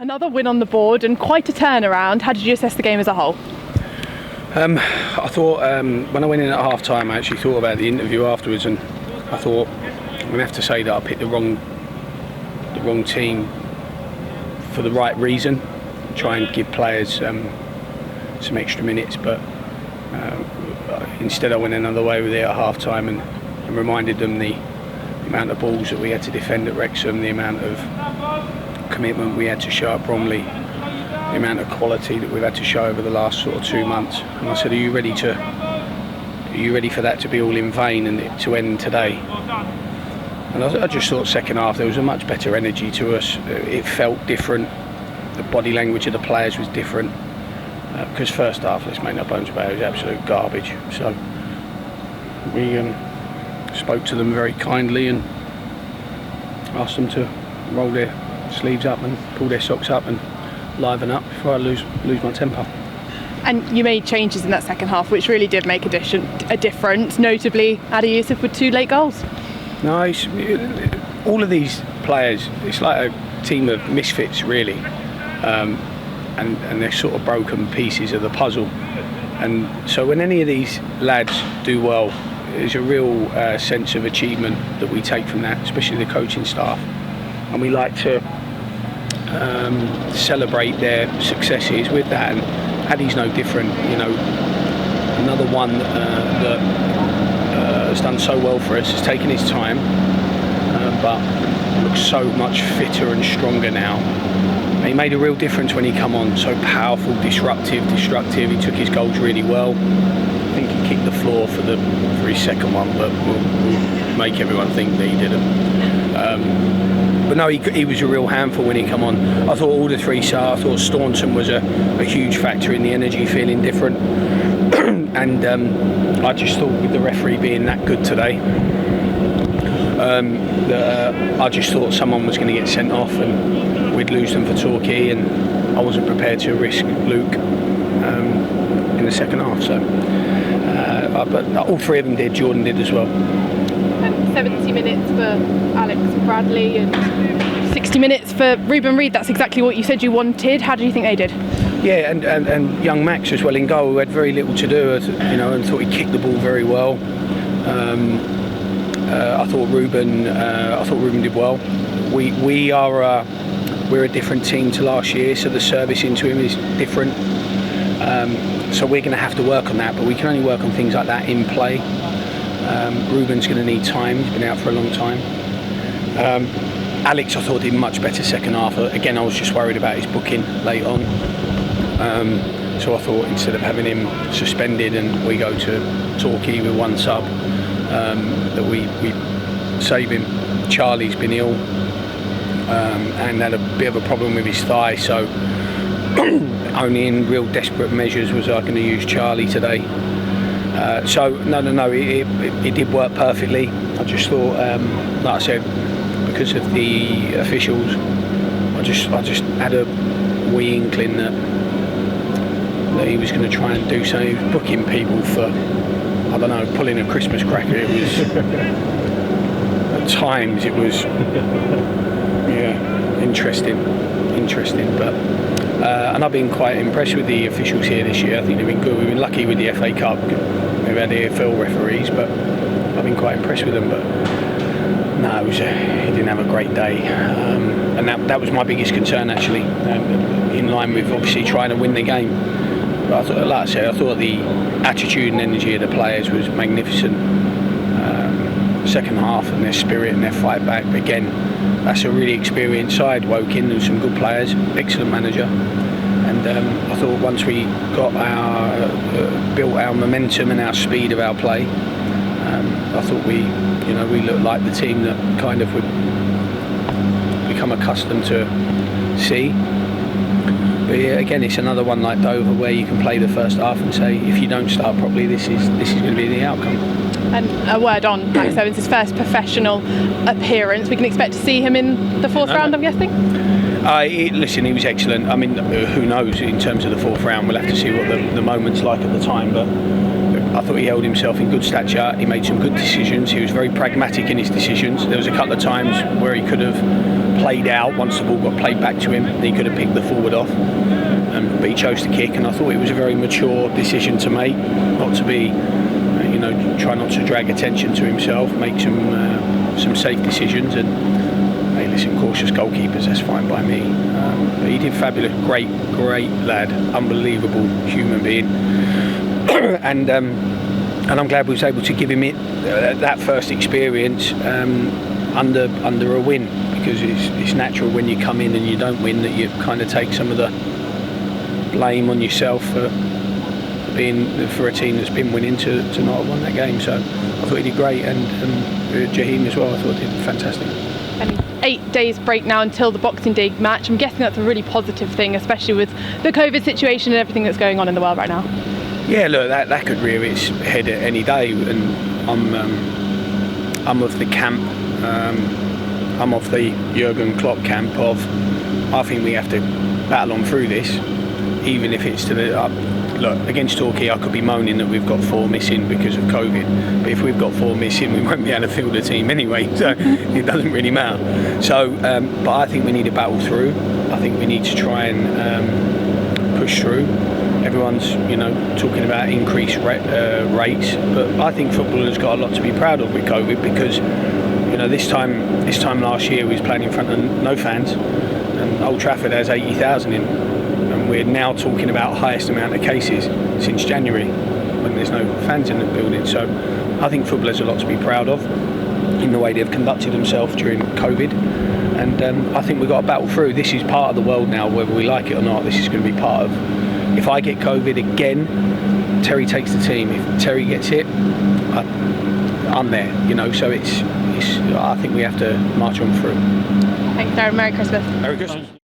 Another win on the board and quite a turnaround. How did you assess the game as a whole? I thought when I went in at half time, I actually thought about the interview afterwards, and I thought I'm going to have to say that I picked the wrong team for the right reason. Try and give players some extra minutes, but instead I went another way with it at half time and reminded them the amount of balls that we had to defend at Wrexham, the amount of commitment we had to show at Bromley, the amount of quality that we've had to show over the last sort of 2 months. And I said, are you ready for that to be all in vain and it to end today? And I just thought second half there was a much better energy to us. It felt different. The body language of the players was different. Because first half, let's make no bones about it, was absolute garbage. So we spoke to them very kindly and asked them to roll their sleeves up and pull their socks up and liven up before I lose my temper. And you made changes in that second half which really did make a difference, notably Adi Yusuf with 2 late goals. No, all of these players, it's like a team of misfits really, and they're sort of broken pieces of the puzzle. And so when any of these lads do well, there's a real sense of achievement that we take from that, especially the coaching staff. And we like to celebrate their successes with that. And Addy's no different, you know. Another one that has done so well for us, has taken his time, but looks so much fitter and stronger now. And he made a real difference when he come on. So powerful, disruptive, destructive. He took his goals really well. I think he kicked the floor for his second one, but we'll make everyone think that he didn't. But no, he was a real handful when he come on. I thought all the 3 stars. I thought Staunton was a huge factor in the energy, feeling different. And I just thought with the referee being that good today, I just thought someone was going to get sent off and we'd lose them for Torquay, and I wasn't prepared to risk Luke in the second half. So, but all 3 of them did. Jordan did as well. 70 minutes for Alex Bradley and 60 minutes for Ruben Reid. That's exactly what you said you wanted. How do you think they did? Yeah, and young Max as well in goal, who had very little to do, you know, and thought he kicked the ball very well. I thought Ruben did well. We're a different team to last year, so the service into him is different. So we're going to have to work on that, but we can only work on things like that in play. Ruben's going to need time. He's been out for a long time. Alex, I thought, did much better second half. Again, I was just worried about his booking late on. So I thought instead of having him suspended and we go to Torquay with 1 sub, that we save him. Charlie's been ill and had a bit of a problem with his thigh, so only in real desperate measures was I going to use Charlie today. So no, it did work perfectly. I just thought, like I said, because of the officials, I just had a wee inkling that he was going to try and do something. He was booking people for, I don't know, pulling a Christmas cracker. It was at times it was interesting, but and I've been quite impressed with the officials here this year. I think they've been good. We've been lucky with the FA Cup. We've had EFL referees, but I've been quite impressed with them. But no, he didn't have a great day, and that was my biggest concern actually. In line with obviously trying to win the game. But I thought, like I said, I thought the attitude and energy of the players was magnificent. Second half and their spirit and their fight back. Again, that's a really experienced side. Woking and some good players, excellent manager. And I thought once we got built our momentum and our speed of our play, I thought we looked like the team that kind of would become accustomed to see. But yeah, again, it's another one like Dover where you can play the first half and say, if you don't start properly, this is going to be the outcome. And a word on Max Owens, his first professional appearance. We can expect to see him in the 4th round, I'm guessing? Listen, he was excellent. I mean, who knows in terms of the 4th round? We'll have to see what the moment's like at the time. But I thought he held himself in good stature. He made some good decisions. He was very pragmatic in his decisions. There was a couple of times where he could have played out once the ball got played back to him. He could have picked the forward off, but he chose to kick, and I thought it was a very mature decision to make, not to be, try not to drag attention to himself, make some safe decisions, and hey, listen, cautious goalkeepers, that's fine by me. But he did fabulous, great lad, unbelievable human being, and I'm glad we was able to give him that first experience under a win, because it's natural when you come in and you don't win that you kind of take some of the blame on yourself for a team that's been winning to not have won that game. So I thought he did great, and Jaheim as well, I thought he did fantastic. And 8 days break now until the Boxing Day match. I'm guessing that's a really positive thing, especially with the COVID situation and everything that's going on in the world right now. Yeah, look, that could rear its head at any day, and I'm of the camp. I'm of the Jurgen Klopp camp of, I think we have to battle on through this, even if it's to the look, against Torquay I could be moaning that we've got 4 missing because of COVID, but if we've got 4 missing we won't be able to field a team anyway, so it doesn't really matter. So but I think we need to battle through. I think we need to try and push through. Everyone's talking about increased rates, but I think football has got a lot to be proud of with COVID, because this time last year we was playing in front of no fans, and Old Trafford has 80,000 in, and we're now talking about highest amount of cases since January when there's no fans in the building. So I think football has a lot to be proud of in the way they've conducted themselves during COVID, and I think we've got to battle through. This is part of the world now, whether we like it or not. This is going to be part of. If I get COVID again, Terry takes the team. If Terry gets it, I'm there. So it's. I think we have to march on through. Thanks, Darren. Merry Christmas. Merry Christmas.